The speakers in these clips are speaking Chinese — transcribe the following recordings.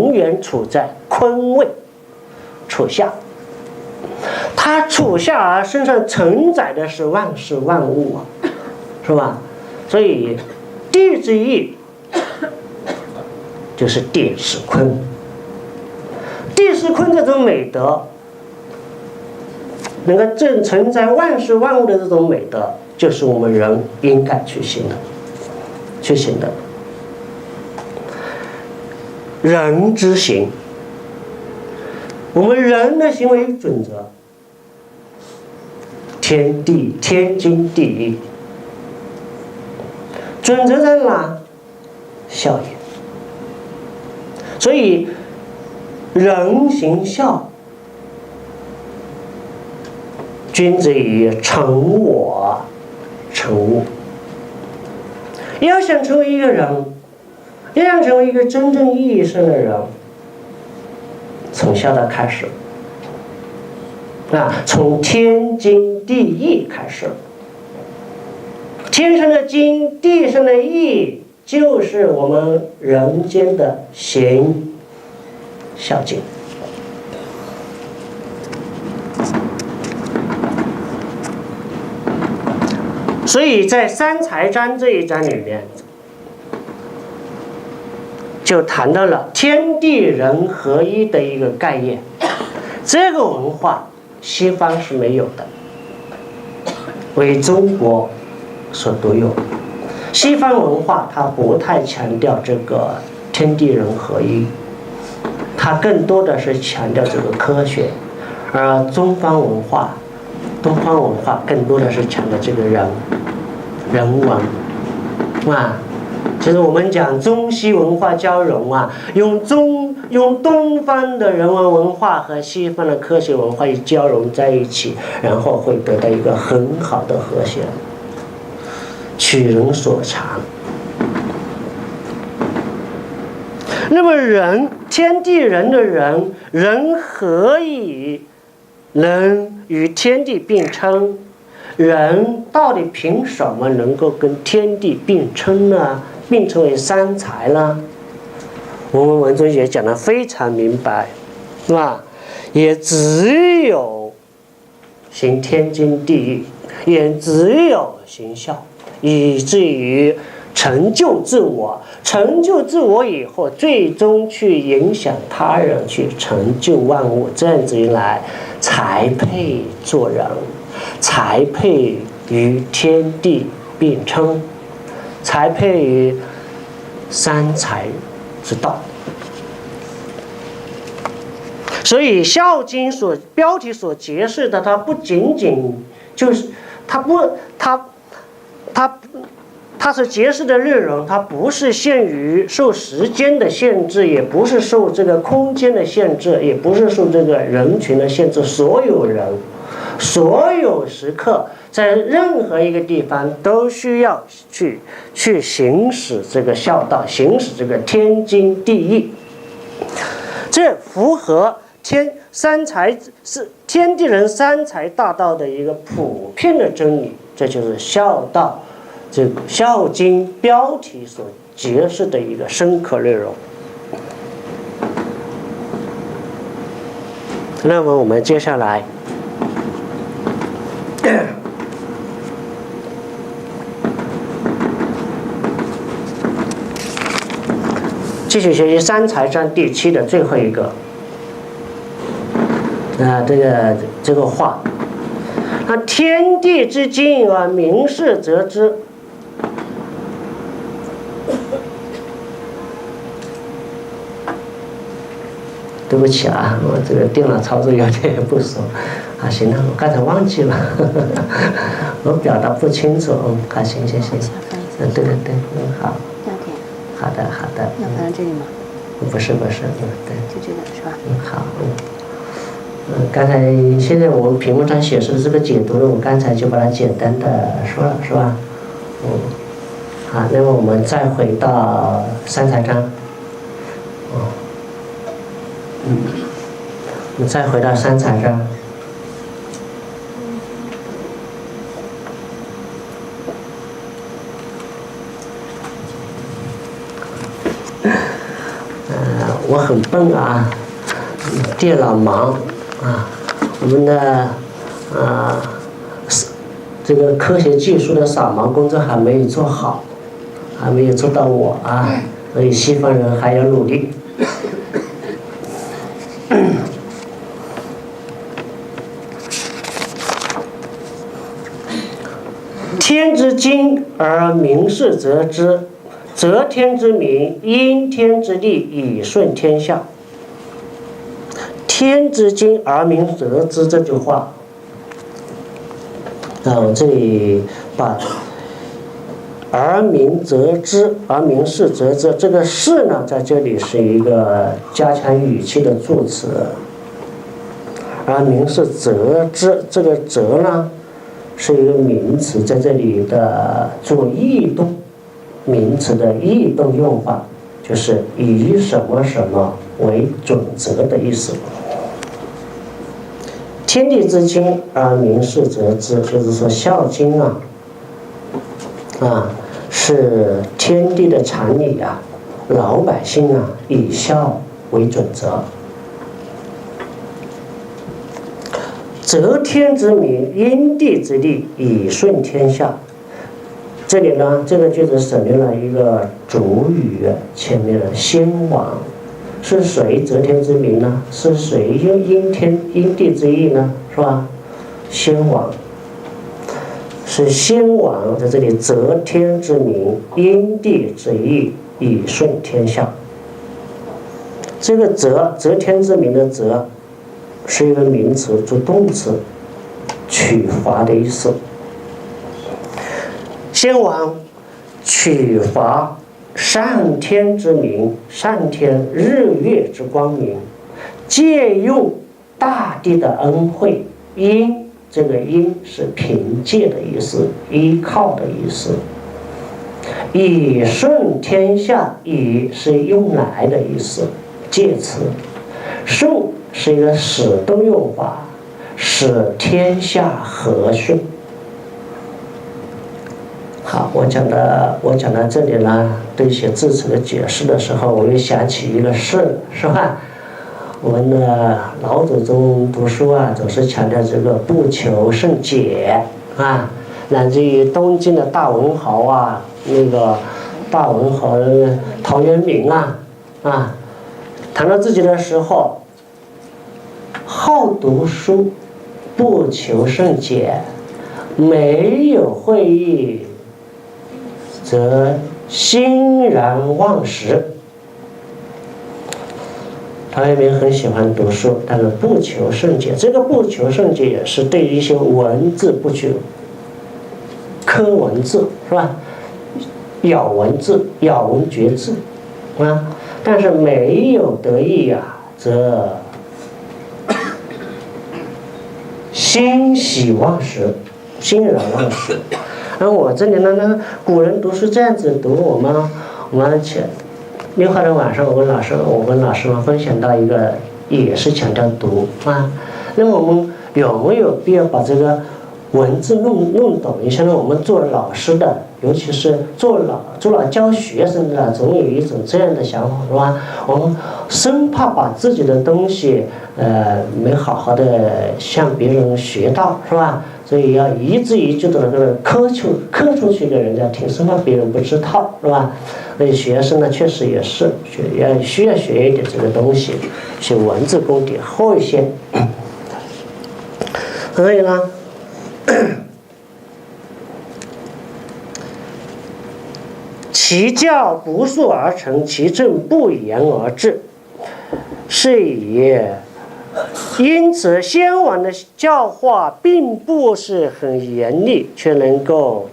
永远处在坤位，处下。它处下而身上承载的是万事万物啊，是吧？所以地之义就是地势坤。地势坤这种美德，能够正承载万事万物的这种美德，就是我们人应该去行的，人之行，我们人的行为准则，天经地义。准则在哪？孝也。所以人行孝，君子以成我成物。要想成为一个人，要想成为一个真正意义上的人，从孝道开始，从天经地义开始。天上的经，地上的义，就是我们人间的行孝经。所以在三才章这一章里面，就谈到了天地人合一的一个概念。这个文化西方是没有的，为中国所独有。西方文化它不太强调这个天地人合一，它更多的是强调这个科学，而东方文化更多的是强调这个人文就是我们讲中西文化交融用东方的人文文化和西方的科学文化一交融在一起，然后会得到一个很好的和谐，取人所长。那么天地人的人何以能与天地并称？人到底凭什么能够跟天地并称呢？并称为三才呢？我们文中也讲得非常明白，是吧？也只有行天经地义，也只有行孝，以至于成就自我。成就自我以后，最终去影响他人，去成就万物。这样子一来，才配做人，才配与天地并称，才配于三才之道。所以《孝经》标题所揭示的，它不仅仅就是它所揭示的内容，它不是限于受时间的限制，也不是受这个空间的限制，也不是受这个人群的限制。所有人，所有时刻，在任何一个地方都需要去行使这个孝道，行使这个天经地义。这符合天地人三才大道的一个普遍的真理，这就是孝道。这个《孝经》标题所揭示的一个深刻内容。那么我们接下来继续学习三才章第7的最后一个。这个话，天地之精而民事责之。对不起啊，我这个电脑操作有点不熟行了，我刚才忘记了，我表达不清楚。行，对，好。好的。要放在这里吗？不是，对。就这个是吧？好。刚才现在我们屏幕上显示的这个解读呢，我刚才就把它简单的说了，是吧？好，那么我们再回到三才章。我们再回到三才章。我很笨啊，电脑盲啊，我们的这个科学技术的扫盲工作还没有做好，还没有做到我啊，所以西方人还要努力。天之精而民事责之，则天之民，因天之利，以顺天下。天之精而民责之这句话，我这里把而民责之，而民事责之，这个事呢，在这里是一个加强语气的助词，而民事责之，这个责呢是一个名词，在这里的做异动，名词的异动用法，就是以什么什么为准则的意思。天地之精而民事责之，就是说《孝经》是天地的常理啊，老百姓以孝为准则。则天之民，因地之利，以顺天下。这里呢，这个句子省略了一个主语，前面的先王，是谁则天之民呢？是谁因地之义呢？是吧？先王，是先王在这里则天之民，因地之义，以顺天下。这个则天之民的则是一个名词，做动词，取罚的意思。先王取罚上天之民，上天日月之光明，借用大地的恩惠，因这个因是凭借的意思，依靠的意思。以顺天下，以是用来的意思，介词。顺是一个使动用法，使天下和顺。好，我讲到这里呢，对一些字词的解释的时候，我又想起一个事，是吧？我们的老祖宗读书总是强调这个不求甚解啊，乃至于东晋的大文豪那个大文豪陶渊明谈到自己的时候，好读书，不求甚解，没有会意，则欣然忘食。陶渊明很喜欢读书，但是不求甚解。这个不求甚解也是对于一些文字不求，刻文字是吧？咬文字，咬文嚼字但是没有得意则欣喜忘食，欣然忘食。而我这里呢，古人读书这样子读，我们6号的晚上，我跟老师们分享到一个，也是强调读那么我们有没有必要把这个文字弄懂一下呢？我们做老师的，尤其是做老教学生的，总有一种这样的想法，是吧？我们生怕把自己的东西没好好的向别人学到，是吧？所以要一字一句的刻出去给人家听，生怕别人不知道，是吧？所以学生呢，确实也是需要学一点这个东西，学文字功底厚一些。所以呢，其教不速而成，其政不言而治，是以。因此，先王的教化并不是很严厉，却能够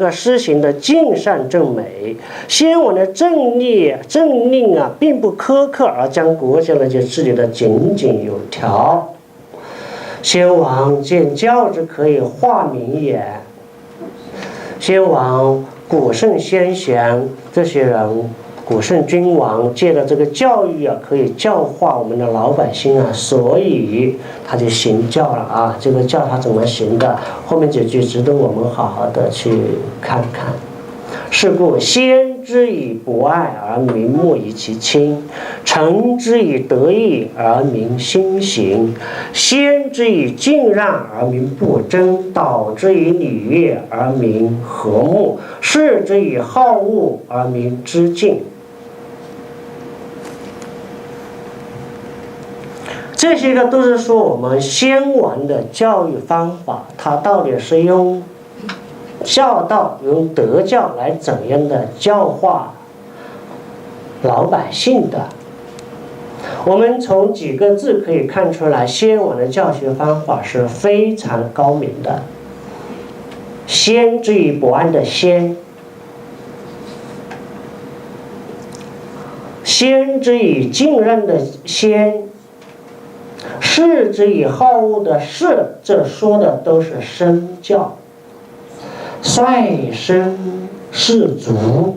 施行的尽善正美。先王的政令并不苛刻，而将国家呢就治理得井井有条。先王见教之可以化民也。先王古圣先贤这些人。古圣君王借着这个教育可以教化我们的老百姓所以他就行教了这个教他怎么行的，后面几句值得我们好好的去看看。是故先之以不爱而民目以其亲，臣之以德义而民心行，先之以敬让而民不争，导之以礼乐而民和睦，士之以好恶而民知敬。这些个都是说我们先王的教育方法，它到底是用孝道、用德教来怎样的教化老百姓的。我们从几个字可以看出来，先王的教学方法是非常高明的。先之以不安的先，先之以敬让的先，士之以好恶的士，这说的都是身教。率身士卒，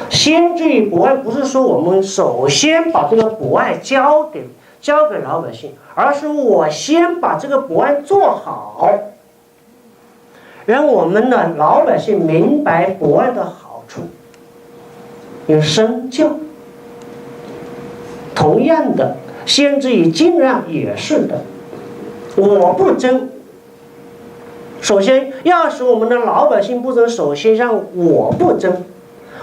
先之以不爱，不是说我们首先把这个不爱交给老百姓，而是我先把这个不爱做好，让我们的老百姓明白不爱的好处。有身教，同样的，先之以敬让也是的，我不争。首先要使我们的老百姓不争，首先让我不争，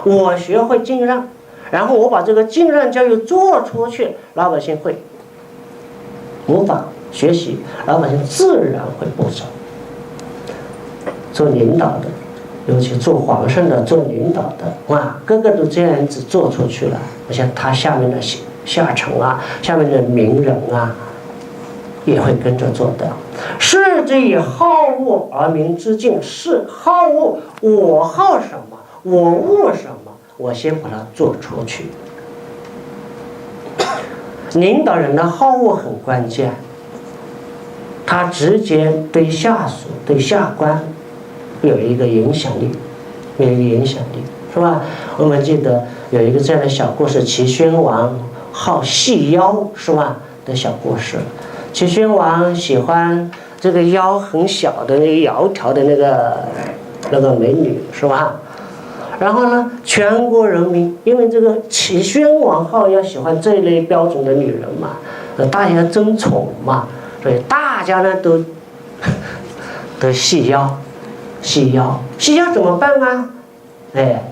我学会敬让，然后我把这个敬让教育做出去，老百姓会模仿学习，老百姓自然会不走。做领导的，尤其做皇上的、做领导的，哇，个个都这样子做出去了。我想他下面的下层啊，下面的名人啊，也会跟着做的。士之以好恶而民之敬，是好恶，我好什么，我恶什么，我先把它做出去。领导人的好恶很关键，他直接对下属、对下官有一个影响力，是吧？我们记得有一个这样的小故事，齐宣王好细腰，是吧？的小故事。齐宣王喜欢这个腰很小的那个窈窕的那个美女，是吧？然后呢，全国人民因为这个齐宣王好要喜欢这一类标准的女人嘛，大家争宠嘛，所以大家呢都细腰怎么办啊？哎，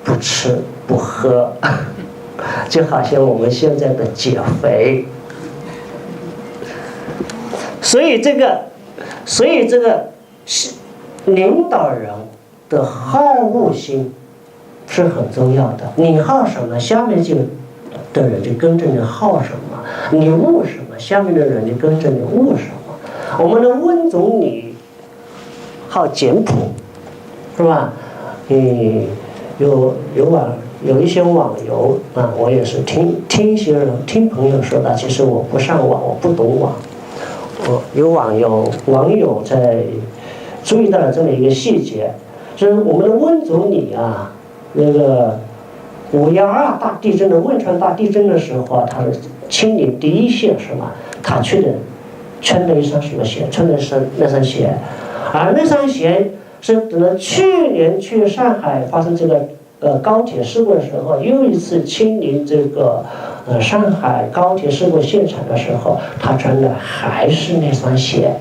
不吃不喝，就好像我们现在的减肥。所以这个领导人的好恶心是很重要的。你好什么，下面的人就跟着你好什么；你恶什么，下面的人就跟着你恶什么。我们的温总理好简朴，是吧？有一些网游啊，我也是听一些人听朋友说的，其实我不上网，我不懂网。有网友在注意到了这么一个细节，就是我们的温总理啊，那个5.12大地震的汶川大地震的时候啊，他是亲临第一线，是吧？他去的穿了一双什么鞋？穿的是那双鞋，而那双鞋是等到去年去上海发生这个高铁事故的时候，又一次亲临这个上海高铁事故现场的时候，他穿的还是那双鞋。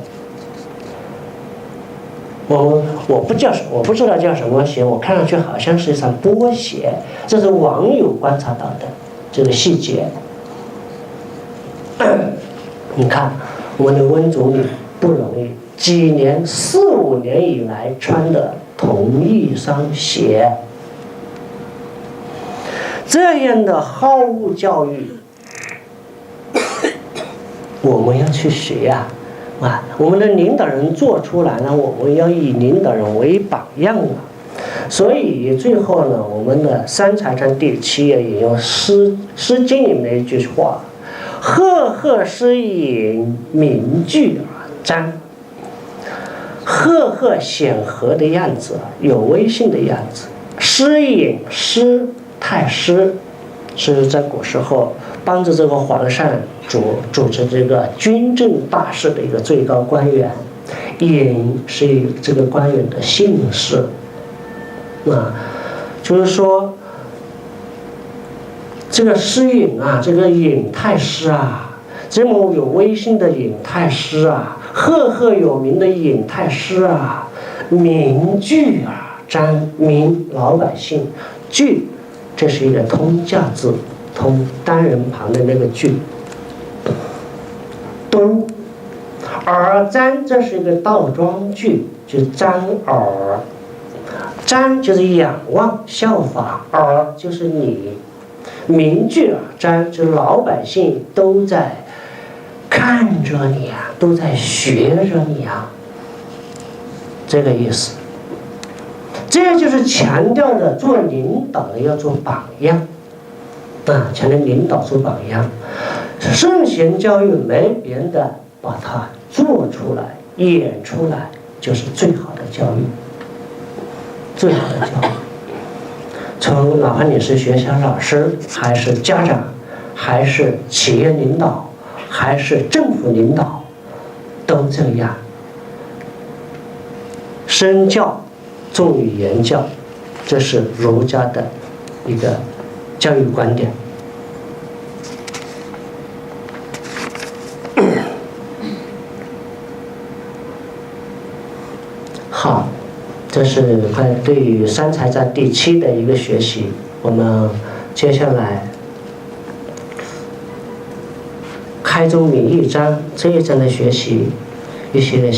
我不知道叫什么鞋，我看上去好像是一双波鞋。这是网友观察到的这个细节。你看我们的温总理不容易，几年4、5年以来穿的同一双鞋。这样的好恶教育，我们要去学啊！我们的领导人做出来了，我们要以领导人为榜样啊！所以最后呢，我们的三才章第7页引用诗经里面的一句话：“赫赫诗引，名俱而彰。”赫赫显赫的样子，有威信的样子。诗引，太师是在古时候帮助这个皇上主持这个军政大事的一个最高官员，引是这个官员的姓氏。就是说，这个诗隐啊，这个隐太师啊，这么有威信的隐太师啊，赫赫有名的隐太师啊，民具啊，瞻民老百姓，具，这是一个通假字，通单人旁的那个具。都，耳瞻，这是一个倒装句，就是瞻耳。瞻就是仰望效法，耳就是你。民具耳瞻，就是老百姓都在看着你啊，都在学着你啊，这个意思。这就是强调的做领导的要做榜样啊，强调领导做榜样。圣贤教育没别的，把它做出来、演出来，就是最好的教育。最好的教育，从哪怕你是学校老师，还是家长，还是企业领导，还是政府领导，都这样。身教重于言教，这是儒家的一个教育观点。好，这是对于三才章第7的一个学习。我们接下来开宗明义章这一章的学习，一些